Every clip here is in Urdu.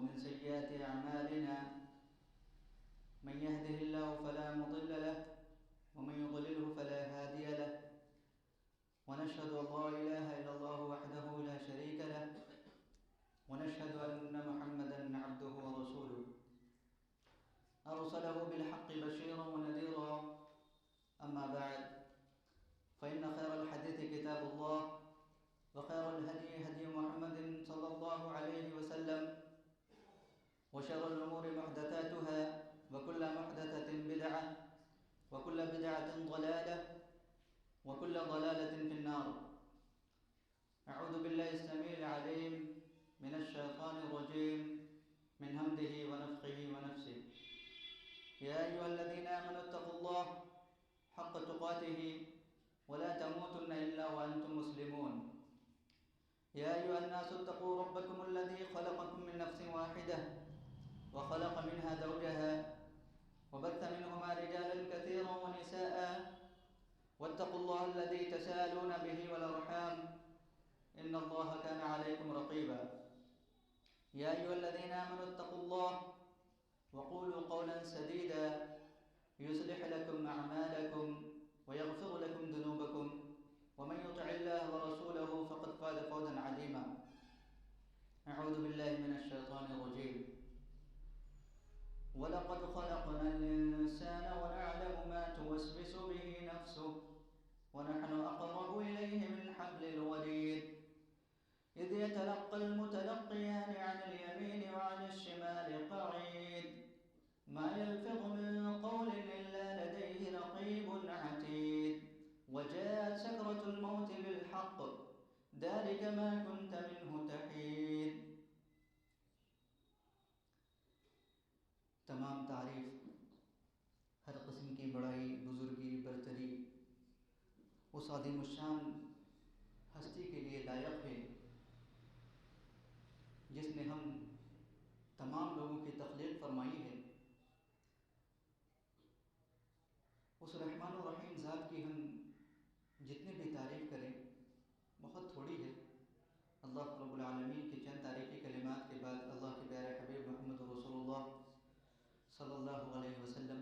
ومن سيئات أعمالنا من يهده الله فلا مضل له ومن يضلله فلا هادي له ونشهد أن لا إله إلا الله وحده لا شريك له ونشهد أن محمدا عبده ورسوله أرسله بالحق بشيرا ونذيرا أما بعد فإن خير الحديث كتاب الله وخير الهدي هدي محمد صلى الله عليه وسلم وشر الأمور محدثاتها وكل محدثة بدعة وكل بدعة ضلالة وكل ضلالة في النار. أعوذ بالله السميع العليم من الشيطان الرجيم من همزه ونفخه ونفسه. يا أيها الذين آمنوا اتقوا الله حق تقاته ولا تموتن إلا وأنتم مسلمون. يا أيها الناس اتقوا ربكم الذي خلقكم من نفس واحدة وخلق منها زوجها وبث منهما رجالا كثيرا ونساء واتقوا الله الذي تساءلون به والأرحام إن الله كان عليكم رقيبا. يا أيها الذين آمنوا اتقوا الله وقولوا قولا سديدا يصلح لكم أعمالكم ويغفر لكم ذنوبكم ومن يطع الله ورسوله فقد فاز فوزا عظيما. أعوذ بالله من الشيطان الرجيم. ولقد خلقنا الإنسان ونعلم ما توسوس به نفسه ونحن أقرب إليه من حبل الوريد إذ يتلقى المتلقيان عن اليمين وعن الشمال قعيد ما يلفظ من قول إلا لديه رقيب عتيد وجاءت سكرة الموت بالحق ذلك ما كنت منه تحيد. تمام تعریف ہر قسم کی بڑائی، بزرگی، برتری اس عظیم الشان ہستی کے لیے لائق ہے جس نے ہم تمام لوگوں کی تخلیق فرمائی ہے. اس رحمان و رحیم ذات کی ہم جتنے بھی تعریف کریں بہت تھوڑی ہے. اللہ رب العالمین کی چند تعریفی کلمات کے بعد اللہ کے پیارے حبیب محمد رسول اللہ صلی اللہ علیہ وسلم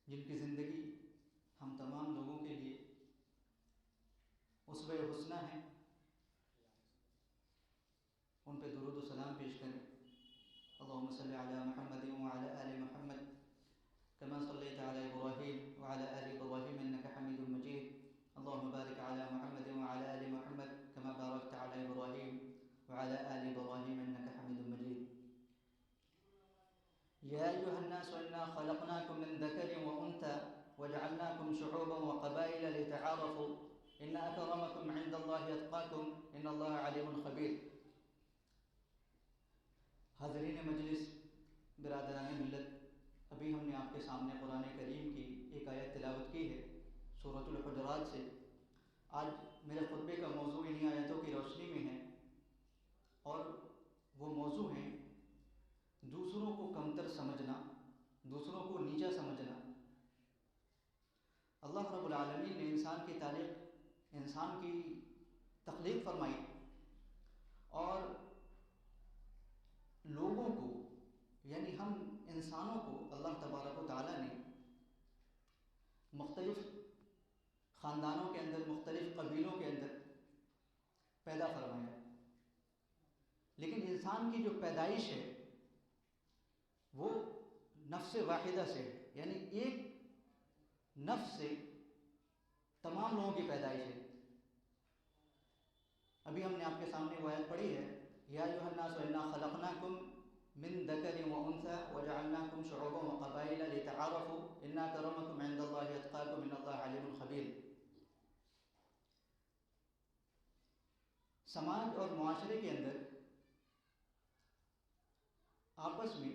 جن کی زندگی ہم تمام لوگوں کے لیے اسوہ حسنہ ہے، ان پہ درود و سلام پیش کریں. اللہم صلی علی محمد وعلی آل محمد كما صليت على إبراهيم وعلى آل إبراهيم إنك حميد مجيد. اللهم بارك على محمد وعلى آل محمد كما باركت على إبراهيم وعلى آل إبراهيم إنك حميد مجيد. يا أيها الناس إنا خلقناكم من ذكر وأنثى وجعلناكم شعوبا وقبائل لتعارفوا إن أكرمكم عند الله أتقاكم إن الله عليم خبير. حاضرین مجلس، برادران ملت، ابھی ہم نے آپ کے سامنے قرآن کریم کی ایک آیت تلاوت کی ہے سورۃ الحجرات سے. آج میرے خطبے کا موضوع انہی آیتوں کی روشنی میں ہے اور وہ موضوع ہیں دوسروں کو کمتر سمجھنا، دوسروں کو نیچا سمجھنا. اللہ رب العالمین نے انسان کی تخلیق فرمائی اور لوگوں کو یعنی ہم انسانوں کو اللہ تبارک و تعالیٰ نے مختلف خاندانوں کے اندر، مختلف قبیلوں کے اندر پیدا فرمایا. لیکن انسان کی جو پیدائش ہے وہ نفس واحدہ سے ہے، یعنی ایک نفس سے تمام لوگوں کی پیدائش ہے. ابھی ہم نے آپ کے سامنے وہ آیت پڑھی ہے، یا ایھا الناس انا خلقناکم من ذکر وانثى وجعلناکم شعوبا وقبائل لتعارفوا ان اکرمکم عند اللہ اتقاکم ان اللہ علیم خبیر. سماج اور معاشرے کے اندر آپس میں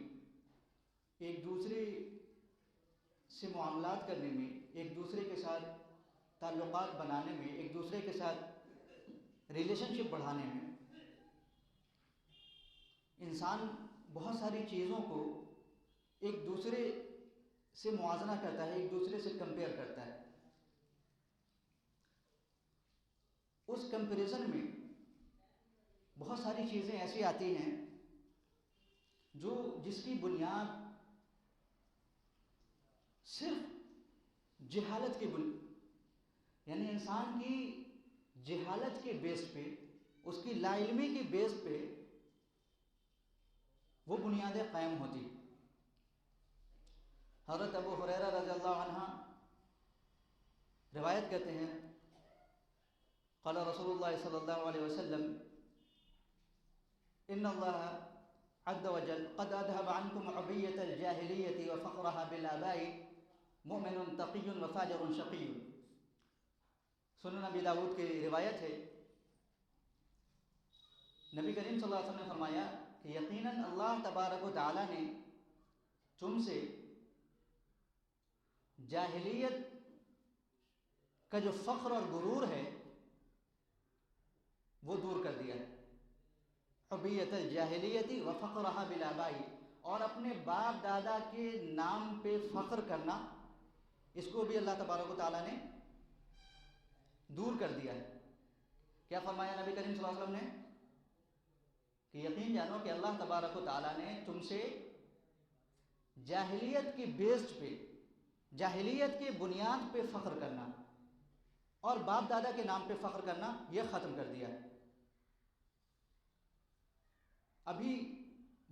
ایک دوسرے سے معاملات کرنے میں، ایک دوسرے کے ساتھ تعلقات بنانے میں، ایک دوسرے کے ساتھ ریلیشن شپ بڑھانے میں انسان بہت ساری چیزوں کو ایک دوسرے سے موازنہ کرتا ہے، ایک دوسرے سے کمپیئر کرتا ہے. اس کمپیریزن میں بہت بہت ساری چیزیں ایسی آتی ہیں جس کی بنیاد صرف جہالت کی یعنی انسان کی جہالت کے بیس پہ، اس کی لا علمی کی بیس پہ وہ بنیادیں قائم ہوتی۔ حضرت ابو ہریرہ رضی اللہ عنہ روایت کرتے ہیں، قال رسول اللہ صلی اللہ علیہ وسلم ان اللہ عز وجل قد اذهب عنكم عبیۃ الجاہلیۃ وفقرها بالآباء مؤمن تقی وفاجر شقی۔ سنن ابی داؤد کی روایت ہے، نبی کریم صلی اللہ علیہ وسلم نے فرمایا کہ یقیناً اللہ تبارک و تعالی نے تم سے جاہلیت کا جو فخر اور غرور ہے وہ دور کر دیا ہے۔ حبیۃ الجاہلیت وفقرها بالآباء، اور اپنے باپ دادا کے نام پہ فخر کرنا، اس کو بھی اللہ تبارک و تعالیٰ نے دور کر دیا ہے۔ کیا فرمایا نبی کریم صلی اللہ علیہ وسلم نے کہ یقین جانو کہ اللہ تبارک و تعالیٰ نے تم سے جاہلیت کی بیس پہ، جاہلیت کی بنیاد پہ فخر کرنا اور باپ دادا کے نام پہ فخر کرنا یہ ختم کر دیا ہے۔ ابھی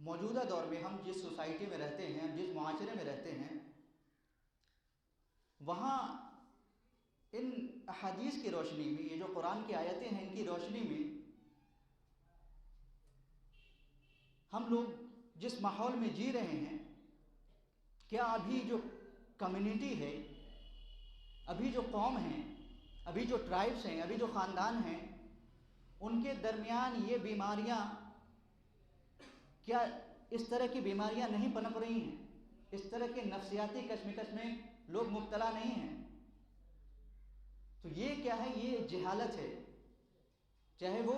موجودہ دور میں ہم جس سوسائٹی میں رہتے ہیں، جس معاشرے میں رہتے ہیں، وہاں ان احادیث کی روشنی میں، یہ جو قرآن کی آیتیں ہیں، ان کی روشنی میں ہم لوگ جس ماحول میں جی رہے ہیں، کیا ابھی جو کمیونٹی ہے، ابھی جو قوم ہیں، ابھی جو ٹرائبس ہیں، ابھی جو خاندان ہیں، ان کے درمیان یہ بیماریاں، کیا اس طرح کی بیماریاں نہیں پنپ رہی ہیں؟ اس طرح کے نفسیاتی کشمکش میں لوگ مبتلا نہیں ہیں؟ تو یہ کیا ہے؟ یہ جہالت ہے۔ چاہے وہ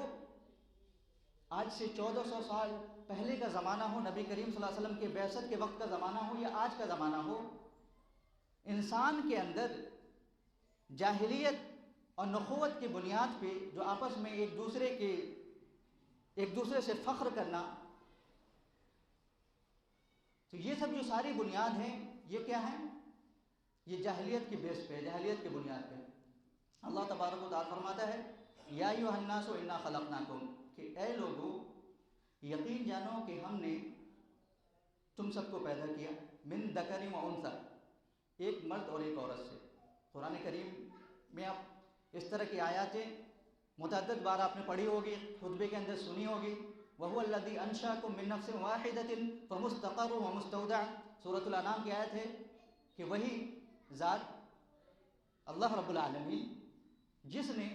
آج سے 1400 سال پہلے کا زمانہ ہو، نبی کریم صلی اللہ علیہ وسلم کے بعثت کے وقت کا زمانہ ہو، یا آج کا زمانہ ہو، انسان کے اندر جاہلیت اور نخوت کی بنیاد پہ جو آپس میں ایک دوسرے سے فخر کرنا، تو یہ سب جو ساری بنیاد ہیں، یہ کیا ہیں؟ یہ جاہلیت کی بیس پہ، جاہلیت کی بنیاد پہ۔ اللہ تبارک و تعالیٰ فرماتا ہے یا ایھا الناس انا خلقناکم، کہ اے لوگو یقین جانو کہ ہم نے تم سب کو پیدا کیا، من ذکر و انثی، ایک مرد اور ایک عورت سے۔ قرآن کریم میں آپ اس طرح کی آیاتیں متعدد بار آپ نے پڑھی ہوگی، خطبے کے اندر سنی ہوگی۔ وَهُوَ الَّذِي أَنشَأَكُم مِّن نَّفْسٍ وَاحِدَةٍ فَمُسْتَقَرٌّ وَمُسْتَوْدَعٌ۔ سورۃ الانعام کی آیت ہے کہ وہی ذات اللہ رب العالمین جس نے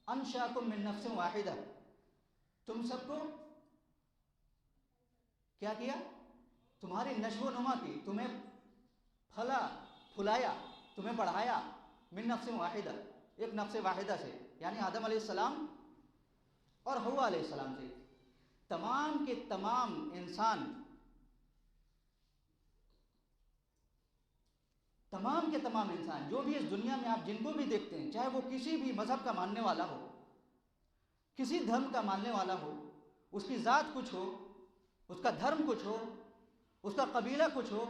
انشأکم من نفس واحدہ، تم سب کو کیا کیا؟ تمہاری نشو و نما کی، تمہیں پھلا پھلایا، تمہیں بڑھایا، من نفس واحدہ، ایک نفس واحدہ سے، یعنی آدم علیہ السلام اور حوا علیہ السلام سے۔ تمام کے تمام انسان، تمام کے تمام انسان جو بھی اس دنیا میں آپ جن کو بھی دیکھتے ہیں، چاہے وہ کسی بھی مذہب کا ماننے والا ہو، کسی دھرم کا ماننے والا ہو، اس کی ذات کچھ ہو، اس کا دھرم کچھ ہو، اس کا قبیلہ کچھ ہو،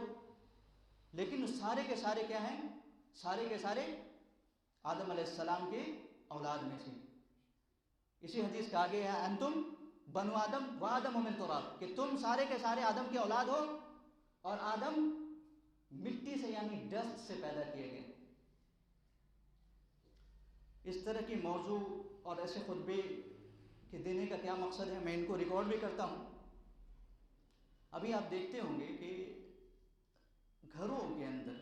لیکن سارے کے سارے کیا ہیں؟ سارے کے سارے آدم علیہ السلام کے اولاد میں سے۔ اسی حدیث کا آگے ہے انتم بنو آدم و آدم من تراب، کہ تم سارے کے سارے آدم کے اولاد ہو اور آدم مٹی سے یعنی ڈسٹ سے پیدا کیے گئے۔ اس طرح کی موضوع اور ایسے خطبے کے دینے کا کیا مقصد ہے؟ میں ان کو ریکارڈ بھی کرتا ہوں۔ ابھی آپ دیکھتے ہوں گے کہ گھروں کے اندر،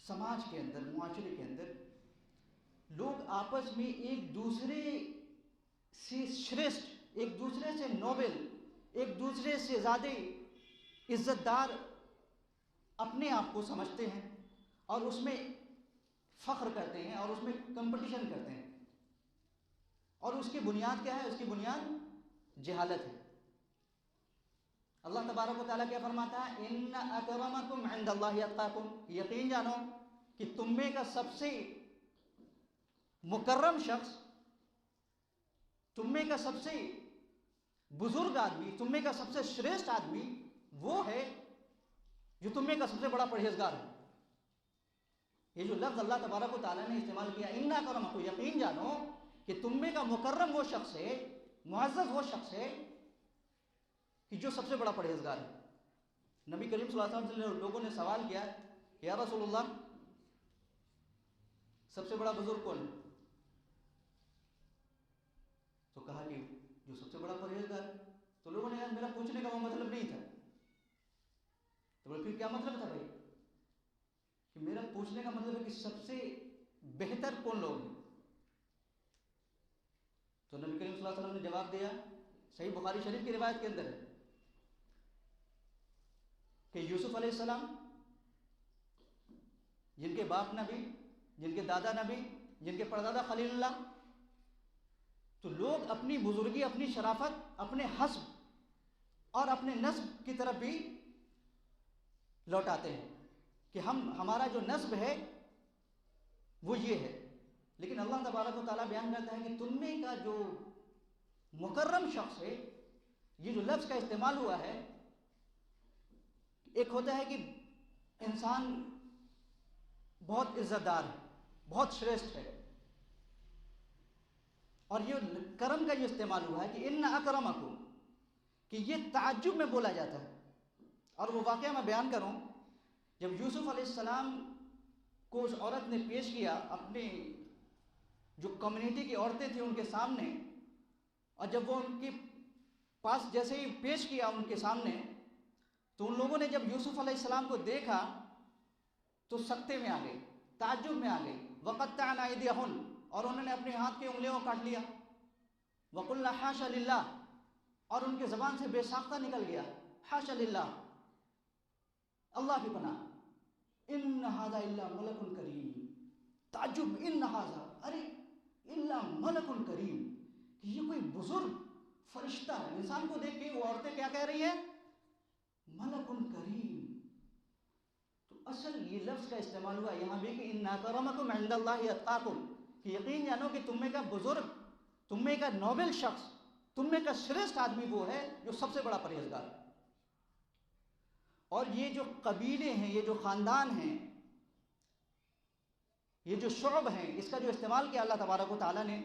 سماج کے اندر، معاشرے کے اندر لوگ آپس میں ایک دوسرے سے شریشٹھ، ایک دوسرے سے نوبل، ایک دوسرے سے زیادہ عزت دار اپنے آپ کو سمجھتے ہیں اور اس میں فخر کرتے ہیں اور اس میں کمپٹیشن کرتے ہیں، اور اس کی بنیاد کیا ہے؟ اس کی بنیاد جہالت ہے۔ اللہ تبارک و تعالیٰ کیا فرماتا ہے؟ ان اکرمکم عند اللہ اتقاکم، یقین جانو کہ تم میں کا سب سے مکرم شخص تم میں کا سب سے بزرگ آدمی، تم میں کا سب سے شریشٹھ آدمی وہ ہے جو تم میں کا سب سے بڑا پرہیزگار ہے۔ یہ جو لفظ اللہ تبارک و تعالیٰ نے استعمال کیا اِنَّا اَكْرَمَكُمْ، یقین جانو کہ تم میں کا مکرم وہ شخص ہے، معزز وہ شخص ہے کہ جو سب سے بڑا پرہیزگار ہے۔ نبی کریم صلی اللہ علیہ وسلم سے لوگوں نے سوال کیا، یا رسول اللہ سب سے بڑا بزرگ کون ہے؟ تو کہا کہ جو سب سے بڑا پرہیزگار ہے۔ تو لوگوں نے کہا میرا پوچھنے کا وہ مطلب نہیں تھا۔ تو بولے پھر کیا مطلب تھا بھائی؟ کہ میرا پوچھنے کا مطلب ہے کہ سب سے بہتر کون لوگ ہیں؟ تو نبی کریم صلی اللہ علیہ وسلم نے جواب دیا، صحیح بخاری شریف کی روایت کے اندر ہے کہ یوسف علیہ السلام، جن کے باپ نبی، جن کے دادا نبی، جن کے پردادا خلیل اللہ، تو لوگ اپنی بزرگی، اپنی شرافت اپنے حسب اور اپنے نسب کی طرف بھی لوٹاتے ہیں کہ ہمارا جو نسب ہے وہ یہ ہے۔ لیکن اللہ تبارک و تعالیٰ بیان کرتا ہے کہ تم میں کا جو مکرم شخص ہے، یہ جو لفظ کا استعمال ہوا ہے، ایک ہوتا ہے کہ انسان بہت عزت دار ہے، بہت شریشٹھ ہے، اور یہ کرم کا جو استعمال ہوا ہے کہ ان اکرمکم، کہ یہ تعجب میں بولا جاتا ہے۔ اور وہ واقعہ میں بیان کروں، جب یوسف علیہ السلام کو اس عورت نے پیش کیا اپنے جو کمیونٹی کی عورتیں تھیں ان کے سامنے، اور جب وہ ان کے پاس جیسے ہی پیش کیا ان کے سامنے، تو ان لوگوں نے جب یوسف علیہ السلام کو دیکھا تو سکتے میں آ گئے، تعجب میں آ گئے۔ وَقَطَّعْنَا أَيْدِيَهُنَّ، اور انہوں نے اپنے ہاتھ کی انگلیوں کو کاٹ لیا۔ وَقُلْنَا حَاشَ لِلَّهِ، اور ان کے زبان سے بے ساختہ نکل گیا حاشا للہ، اللہ کی پناہ، ان ھذا الا ملک کریم، تعجب، ان ھذا، ارے الا ملک کریم، کہ یہ کوئی بزرگ فرشتہ ہے۔ انسان کو دیکھ کے وہ عورتیں کیا کہہ رہی ہیں؟ ملک کریم۔ تو اصل یہ لفظ کا استعمال ہوا یہاں بھی کہ ان اکرمکم عند اللہ اتقاکم، کہ یقین جانو کہ تم میں کا بزرگ، تم میں کا نوبل شخص، تم میں کا شریشٹھ آدمی وہ ہے جو سب سے بڑا پرہیزگار ہے۔ اور یہ جو قبیلے ہیں، یہ جو خاندان ہیں، یہ جو شعب ہیں، اس کا جو استعمال کیا اللہ تبارک و تعالیٰ نے،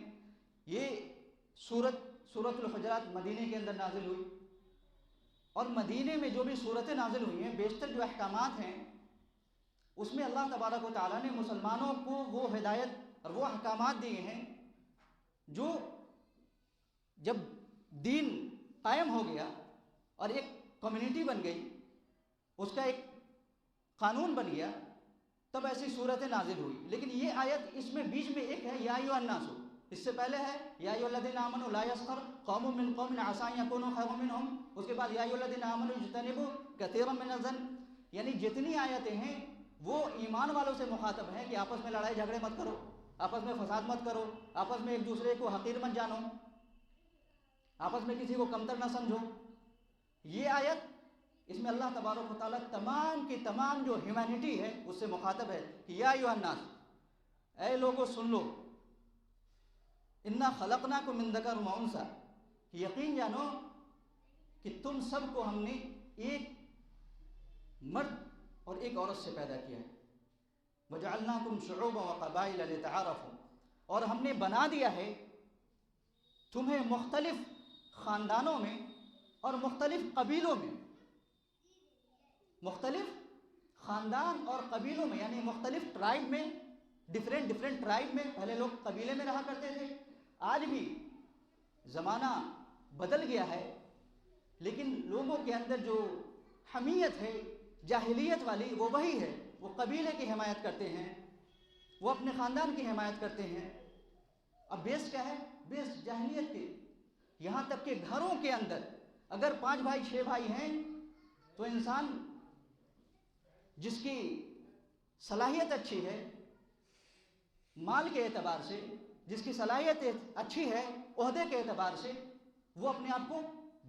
یہ سورۃ الحجرات مدینے کے اندر نازل ہوئی، اور مدینے میں جو بھی صورتیں نازل ہوئی ہیں، بیشتر جو احکامات ہیں اس میں اللہ تبارک و تعالیٰ نے مسلمانوں کو وہ ہدایت اور وہ احکامات دیے ہیں جو جب دین قائم ہو گیا اور ایک کمیونٹی بن گئی، اس کا ایک قانون بن گیا، تب ایسی صورتیں نازل ہوئی۔ لیکن یہ آیت اس میں بیچ میں ایک ہے یا ایھا الناس، اس سے پہلے ہے یا ایھا الذین آمنوا لا یسخر قوم من قوم عسى ان یکونوا خیرا منهم، اس کے بعد یا ایھا الذین آمنوا اجتنبوا کثیرا من الظن، یعنی جتنی آیتیں ہیں وہ ایمان والوں سے مخاطب ہیں کہ آپس میں لڑائی جھگڑے مت کرو، آپس میں فساد مت کرو، آپس میں ایک دوسرے کو حقیر مت جانو، آپس میں کسی کو کمتر نہ سمجھو۔ یہ آیت، اس میں اللہ تبارک و تعالیٰ تمام کی تمام جو ہیومینٹی ہے اس سے مخاطب ہے کہ یا ایھا الناس، اے لوگو سن لو، انا خلقناکم من ذکر و انثی، یقین جانو کہ تم سب کو ہم نے ایک مرد اور ایک عورت سے پیدا کیا ہے۔ وجعلناکم شعوبا وقبائل لتعارفوا، اور ہم نے بنا دیا ہے تمہیں مختلف خاندانوں میں اور مختلف قبیلوں میں، مختلف خاندان اور قبیلوں میں، یعنی مختلف ٹرائب میں، ڈفرینٹ ٹرائب میں، پہلے لوگ قبیلے میں رہا کرتے تھے، آج بھی زمانہ بدل گیا ہے لیکن لوگوں کے اندر جو حمیت ہے جاہلیت والی وہ وہی ہے، وہ قبیلے کی حمایت کرتے ہیں، وہ اپنے خاندان کی حمایت کرتے ہیں۔ اب بیس کیا ہے؟ بیس جاہلیت کے، یہاں تک کہ گھروں کے اندر اگر 5 بھائی 6 بھائی ہیں تو انسان جس کی صلاحیت اچھی ہے مال کے اعتبار سے، جس کی صلاحیت اچھی ہے عہدے کے اعتبار سے، وہ اپنے آپ کو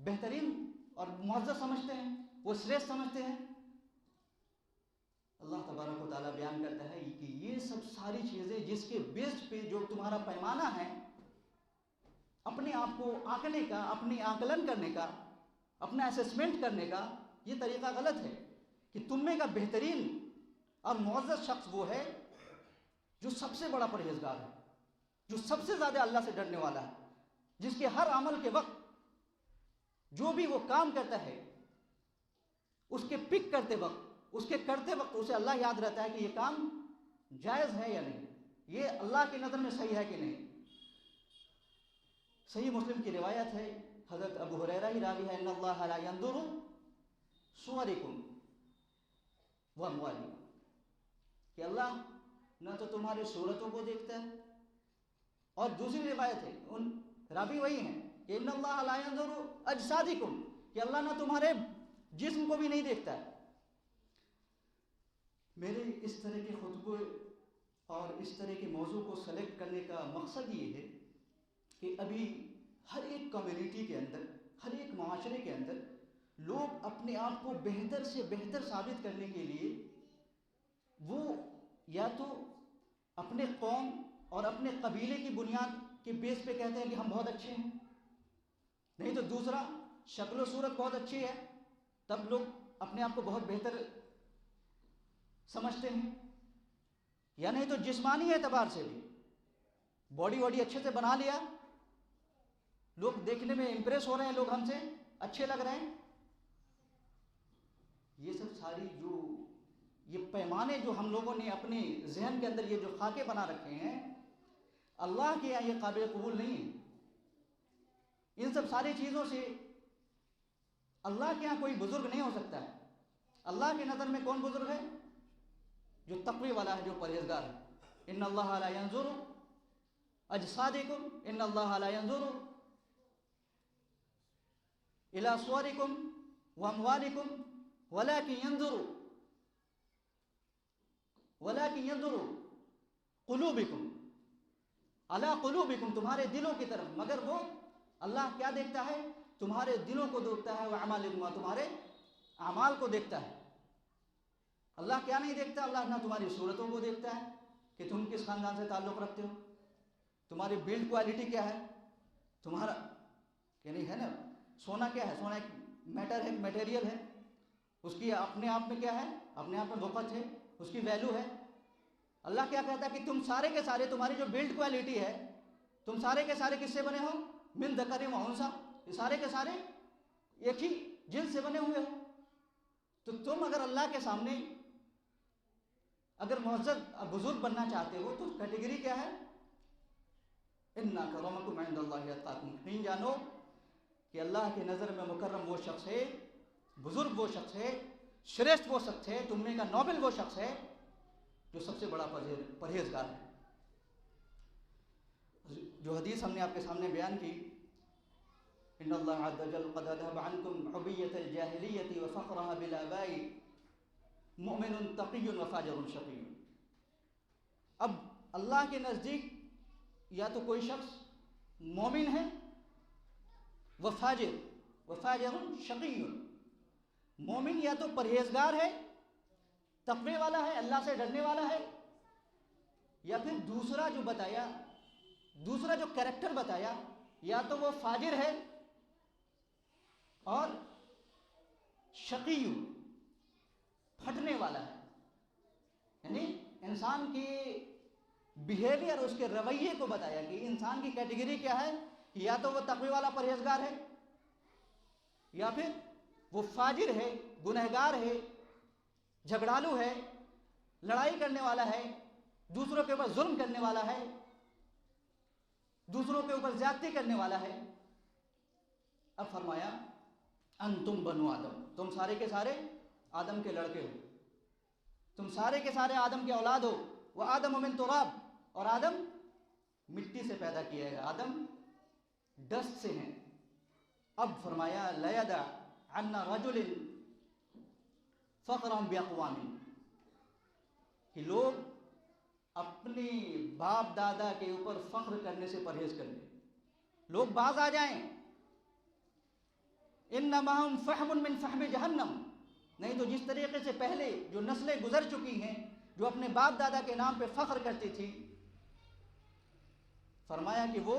بہترین اور معزز سمجھتے ہیں، وہ شریشٹھ سمجھتے ہیں۔ اللہ تبارک و تعالیٰ بیان کرتا ہے کہ یہ سب ساری چیزیں جس کے بیس پہ جو تمہارا پیمانہ ہے اپنے آپ کو آنکنے کا، اپنی آکلن کرنے کا، اپنا اسیسمنٹ کرنے کا یہ طریقہ غلط ہے کہ تم میں کا بہترین اور معزز شخص وہ ہے جو سب سے بڑا پرہیزگار ہے، جو سب سے زیادہ اللہ سے ڈرنے والا ہے، جس کے ہر عمل کے وقت جو بھی وہ کام کرتا ہے اس کے پک کرتے وقت، اس کے کرتے وقت اسے اللہ یاد رہتا ہے کہ یہ کام جائز ہے یا نہیں، یہ اللہ کی نظر میں صحیح ہے کہ نہیں۔ صحیح مسلم کی روایت ہے، حضرت ابو ہریرہ ہی راوی ہے، ان اللہ لا ينظر صورکم واموالکم، کہ اللہ نہ تو تمہاری صورتوں کو دیکھتا ہے، اور دوسری روایت ہے، ان راوی وہی ہیں کہ ان اللہ لا ينظر اجسادکم، کہ اللہ نہ تمہارے جسم کو بھی نہیں دیکھتا ہے۔ میرے اس طرح کے خطبے اور اس طرح کے موضوع کو سلیکٹ کرنے کا مقصد یہ ہے کہ ابھی ہر ایک کمیونٹی کے اندر، ہر ایک معاشرے کے اندر لوگ اپنے آپ کو بہتر سے بہتر ثابت کرنے کے لیے وہ یا تو اپنے قوم اور اپنے قبیلے کی بنیاد کے بیس پہ کہتے ہیں کہ ہم بہت اچھے ہیں، نہیں تو دوسرا شکل و صورت بہت اچھی ہے تب لوگ اپنے آپ کو بہت بہتر سمجھتے ہیں، یا نہیں تو جسمانی اعتبار سے بھی باڈی واڈی اچھے سے بنا لیا، لوگ دیکھنے میں امپریس ہو رہے ہیں، لوگ ہم سے اچھے لگ رہے ہیں۔ یہ سب ساری جو یہ پیمانے جو ہم لوگوں نے اپنے ذہن کے اندر یہ جو خاکے بنا رکھے ہیں، اللہ کے یہاں یہ قابل قبول نہیں ہے۔ ان سب ساری چیزوں سے اللہ کے یہاں کوئی بزرگ نہیں ہو سکتا ہے۔ اللہ کی نظر میں کون بزرگ ہے؟ جو تقوی والا ہے، جو پرہیزگار ہے۔ ان اللہ لا ينظر اجسادکم ان اللہ لا ينظر الى صورکم واموالکم ولكن ينظر قلوبکم علی قلوبکم، تمہارے دلوں کی طرف، مگر وہ اللہ کیا دیکھتا ہے؟ تمہارے دلوں کو دیکھتا ہے، واعمالکم، تمہارے اعمال کو دیکھتا ہے۔ اللہ کیا نہیں دیکھتا؟ اللہ نہ تمہاری صورتوں کو دیکھتا ہے کہ تم کس خاندان سے تعلق رکھتے ہو، تمہاری بلڈ کوالٹی کیا ہے، تمہارا یعنی ہے نا سونا کیا ہے، سونا ایک میٹر ہے، ایک میٹیریل ہے، اس کی اپنے آپ میں کیا ہے، اپنے آپ میں وقت ہے، اس کی ویلیو ہے۔ اللہ کیا کہتا ہے کہ تم سارے کے سارے، تمہاری جو بلڈ کوالٹی ہے، تم سارے کے سارے کس سے بنے ہو؟ من ذکر و انثی، یہ سارے کے سارے ایک ہی جنس سے بنے ہوئے ہو۔ تو تم اگر اللہ کے سامنے اگر معزز بزرگ بننا چاہتے ہو تو کیٹیگری کیا ہے؟ ان اکرمکم عند اللہ اتقاکم، یقین جانو کہ اللہ کی نظر میں مکرم وہ شخص ہے، بزرگ وہ شخص ہے، شریشٹھ وہ شخص ہے، تم میں کا نوبل وہ شخص ہے جو سب سے بڑا پرہیزگار ہے۔ جو حدیث ہم نے آپ کے سامنے بیان کی، ان اللہ عز وجل قد اذهب عنكم حبیۃ الجاہلیۃ وفقرها بالآباء مؤمن تقی وفاجر شقی۔ اب اللہ کے نزدیک یا تو کوئی شخص مومن ہے وفاجر شقی، مومن یا تو پرہیزگار ہے، تقوی والا ہے، اللہ سے ڈرنے والا ہے، یا پھر دوسرا جو بتایا، دوسرا جو کریکٹر بتایا، یا تو وہ فاجر ہے اور شقی، پھٹنے والا ہے، یعنی انسان کی بیہیویئر، اس کے رویے کو بتایا کہ انسان کی کیٹیگری کیا ہے، یا تو وہ تقوی والا پرہیزگار ہے، یا پھر وہ فاجر ہے، گنہگار ہے، جھگڑالو ہے، لڑائی کرنے والا ہے، دوسروں کے اوپر ظلم کرنے والا ہے، دوسروں کے اوپر زیادتی کرنے والا ہے۔ اب فرمایا انتم بنو آدم، تم سارے کے سارے آدم کے لڑکے ہو، تم سارے کے سارے آدم کے اولاد ہو، وہ آدم من تراب، اور آدم مٹی سے پیدا کیا ہے، آدم ڈسٹ سے ہیں۔ اب فرمایا لیدع عنا رجل فخرا باقوام، کہ لوگ اپنے باپ دادا کے اوپر فخر کرنے سے پرہیز کر لیں، لوگ باز آ جائیں۔ انما ہم فحم من فحم جہنم، نہیں تو جس طریقے سے پہلے جو نسلیں گزر چکی ہیں جو اپنے باپ دادا کے نام پہ فخر کرتی تھی، فرمایا کہ وہ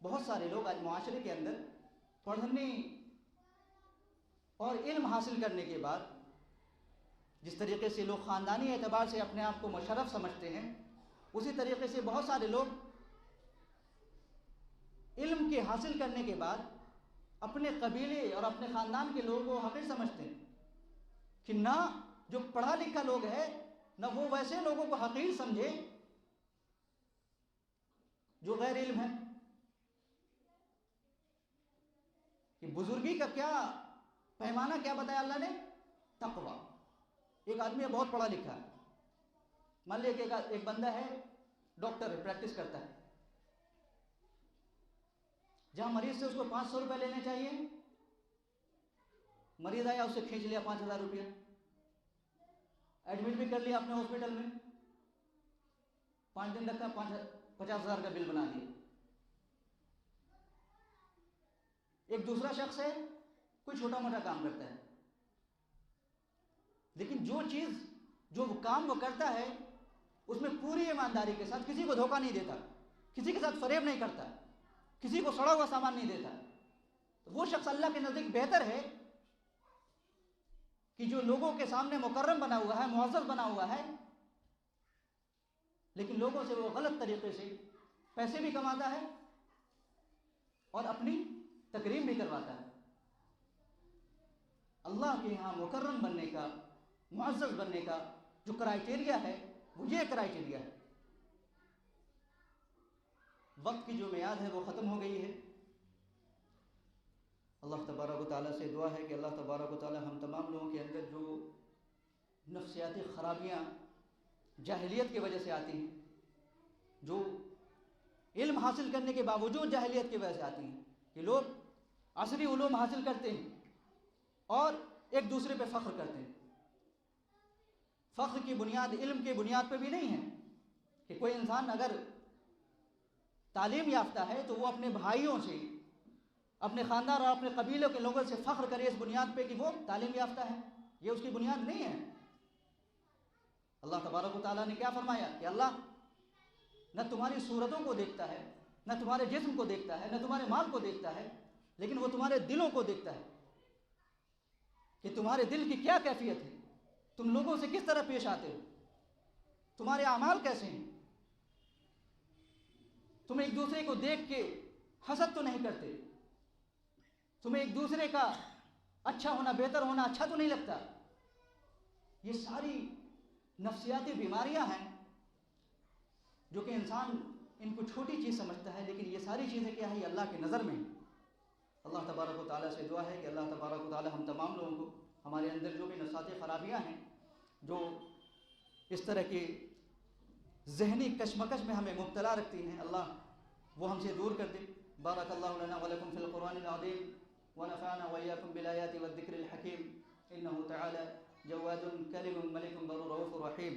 بہت سارے لوگ آج معاشرے کے اندر پڑھنے اور علم حاصل کرنے کے بعد جس طریقے سے لوگ خاندانی اعتبار سے اپنے آپ کو مشرف سمجھتے ہیں، اسی طریقے سے بہت سارے لوگ علم کے حاصل کرنے کے بعد اپنے قبیلے اور اپنے خاندان کے لوگوں کو حقیر سمجھتے ہیں کہ نہ جو پڑھا لکھا لوگ ہے نہ وہ ویسے لوگوں کو حقیر سمجھے جو غیر علم ہے. کہ بزرگی کا کیا پیمانہ کیا بتایا اللہ نے؟ تقوی. ایک آدمی ہے بہت پڑھا لکھا ہے، مان لیا کہ ایک بندہ ہے ڈاکٹر ہے، پریکٹس کرتا ہے، جہاں مریض سے اس کو 500 روپے لینے چاہیے، مریض آیا اس سے کھینچ لیا 5000 روپیہ، ایڈمٹ بھی کر لیا اپنے ہاسپٹل میں، 5 دن رکھا، 50,000 کا بل بنا دیا. ایک دوسرا شخص ہے کوئی چھوٹا موٹا کام کرتا ہے، لیکن جو کام وہ کرتا ہے اس میں پوری ایمانداری کے ساتھ کسی کو دھوکہ نہیں دیتا، کسی کے ساتھ فریب نہیں کرتا، کسی کو سڑا ہوا سامان نہیں دیتا. وہ شخص اللہ کے نزدیک بہتر ہے کہ جو لوگوں کے سامنے مکرم بنا ہوا ہے، معزز بنا ہوا ہے، لیکن لوگوں سے وہ غلط طریقے سے پیسے بھی کماتا ہے اور اپنی تکریم بھی کرواتا ہے. اللہ کے ہاں مکرم بننے کا، معزز بننے کا جو کرائیٹیریا ہے وہ یہ کرائیٹیریا ہے. وقت کی جو میعاد ہے وہ ختم ہو گئی ہے. اللہ تبارک و تعالیٰ سے دعا ہے کہ اللہ تبارک و تعالیٰ ہم تمام لوگوں کے اندر جو نفسیاتی خرابیاں جاہلیت کی وجہ سے آتی ہیں، جو علم حاصل کرنے کے باوجود جاہلیت کی وجہ سے آتی ہیں، کہ لوگ عصری علوم حاصل کرتے ہیں اور ایک دوسرے پہ فخر کرتے ہیں. فخر کی بنیاد علم کی بنیاد پہ بھی نہیں ہے کہ کوئی انسان اگر تعلیم یافتہ ہے تو وہ اپنے بھائیوں سے، اپنے خاندان اور اپنے قبیلوں کے لوگوں سے فخر کرے اس بنیاد پہ کہ وہ تعلیم یافتہ ہے. یہ اس کی بنیاد نہیں ہے. اللہ تبارک و تعالیٰ نے کیا فرمایا کہ اللہ نہ تمہاری صورتوں کو دیکھتا ہے، نہ تمہارے جسم کو دیکھتا ہے، نہ تمہارے مال کو دیکھتا ہے، لیکن وہ تمہارے دلوں کو دیکھتا ہے کہ تمہارے دل کی کیا کیفیت ہے، تم لوگوں سے کس طرح پیش آتے ہو، تمہارے اعمال کیسے ہیں، تم ایک دوسرے کو دیکھ کے حسد تو نہیں کرتے، تمہیں ایک دوسرے کا اچھا ہونا، بہتر ہونا اچھا تو نہیں لگتا. یہ ساری نفسیاتی بیماریاں ہیں جو کہ انسان ان کو چھوٹی چیز سمجھتا ہے، لیکن یہ ساری چیزیں کیا ہے، یہ اللہ کی نظر میں ہیں. اللہ تبارک و تعالیٰ سے دعا ہے کہ اللہ تبارک و تعالیٰ ہم تمام لوگوں کو ہمارے اندر جو بھی نفسیاتی خرابیاں ہیں، جو اس طرح کی ذہنی کشمکش میں ہمیں مبتلا رکھتی ہیں، اللہ وہ ہم سے دور کر دے. بارک اللہ لنا ولکم فی القرآن العظیم ونفعنا وإياكم بالآيات والذكر الحكيم إنه تعالى جواد كريم ملك بر رؤوف رحيم.